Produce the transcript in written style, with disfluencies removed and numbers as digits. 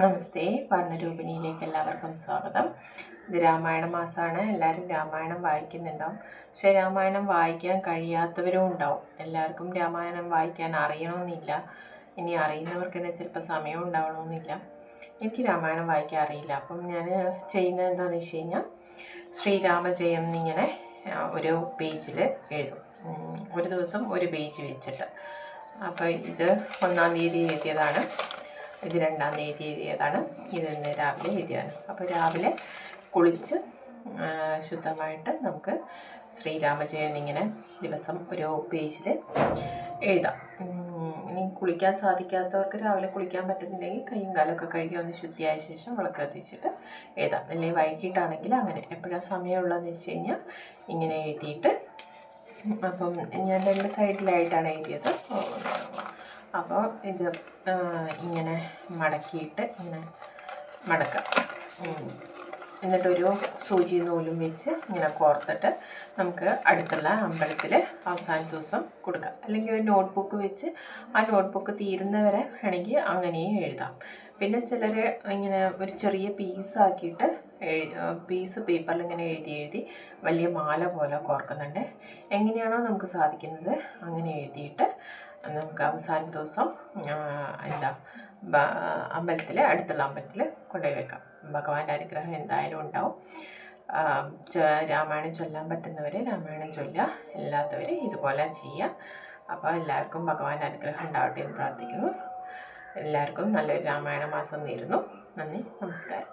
നമസ്തേ. വർണ്ണരൂപിണിയിലേക്ക് എല്ലാവർക്കും സ്വാഗതം. ഇത് രാമായണ മാസമാണ്. എല്ലാവരും രാമായണം വായിക്കുന്നുണ്ടാവും. പക്ഷേ രാമായണം വായിക്കാൻ കഴിയാത്തവരും ഉണ്ടാവും. എല്ലാവർക്കും രാമായണം വായിക്കാൻ അറിയണമെന്നില്ല. ഇനി അറിയുന്നവർക്ക് തന്നെ ചിലപ്പോൾ സമയം ഉണ്ടാവണമെന്നില്ല. എനിക്ക് രാമായണം വായിക്കാൻ അറിയില്ല. അപ്പം ഞാൻ ചെയ്യുന്നത് എന്താണെന്ന് വെച്ച് കഴിഞ്ഞാൽ ശ്രീരാമജയം എന്നിങ്ങനെ ഒരു പേജിൽ എഴുതും. ഒരു ദിവസം ഒരു പേജ് വെച്ചിട്ട്. അപ്പോൾ ഇത് 1-ാം തീയതി എഴുതിയതാണ്. ഇത് 2-ാം തീയതി എഴുതിയതാണ്. ഇത് ഇന്ന് രാവിലെ എഴുതിയതാണ്. അപ്പോൾ രാവിലെ കുളിച്ച് ശുദ്ധമായിട്ട് നമുക്ക് ശ്രീരാമജയം ഇങ്ങനെ ദിവസം ഒരു പേജിൽ എഴുതാം. ഇനി കുളിക്കാൻ സാധിക്കാത്തവർക്ക് രാവിലെ കുളിക്കാൻ പറ്റുന്നില്ലെങ്കിൽ കൈയും കാലൊക്കെ കഴുകി ഒന്ന് ശുദ്ധിയായ ശേഷം വിളക്ക് കത്തിച്ചിട്ട് എഴുതാം. അല്ലെങ്കിൽ വൈകിട്ടാണെങ്കിൽ അങ്ങനെ എപ്പോഴാണ് സമയമുള്ളതെന്ന് വെച്ച് കഴിഞ്ഞാൽ ഇങ്ങനെ എഴുതിയിട്ട്, അപ്പം ഞാൻ 2 സൈഡിലായിട്ടാണ് എഴുതിയത്. അപ്പോൾ ഇത് ഇങ്ങനെ മടക്കിയിട്ട് ഇങ്ങനെ മടക്കാം. എന്നിട്ടൊരു സൂചി നൂലും വെച്ച് ഇങ്ങനെ കോർത്തിട്ട് നമുക്ക് അടുത്തുള്ള അമ്പലത്തിൽ അവസാന ദിവസം കൊടുക്കാം. അല്ലെങ്കിൽ ഒരു നോട്ട്ബുക്ക് വെച്ച് ആ നോട്ട്ബുക്ക് തീരുന്നവരെ വേണമെങ്കിൽ അങ്ങനെയും എഴുതാം. പിന്നെ ചിലർ ഇങ്ങനെ ഒരു ചെറിയ പീസാക്കിയിട്ട് പീസ് പേപ്പറിൽ ഇങ്ങനെ എഴുതി വലിയ മാല പോലെ കോർക്കുന്നുണ്ട്. എങ്ങനെയാണോ നമുക്ക് സാധിക്കുന്നത് അങ്ങനെ എഴുതിയിട്ട് നമുക്ക് അവസാന ദിവസം അടുത്തുള്ള അമ്പലത്തിൽ കൊണ്ടുപോയി വെക്കാം. ഭഗവാന്റെ അനുഗ്രഹം എന്തായാലും ഉണ്ടാവും. രാമായണം ചൊല്ലാൻ പറ്റുന്നവർ രാമായണം ചൊല്ലുക, അല്ലാത്തവർ ഇതുപോലെ ചെയ്യുക. അപ്പോൾ എല്ലാവർക്കും ഭഗവാന്റെ അനുഗ്രഹം ഉണ്ടാവട്ടെ എന്ന് പ്രാർത്ഥിക്കുന്നു. എല്ലാവർക്കും നല്ലൊരു രാമായണ മാസം നേരുന്നു. നന്ദി, നമസ്കാരം.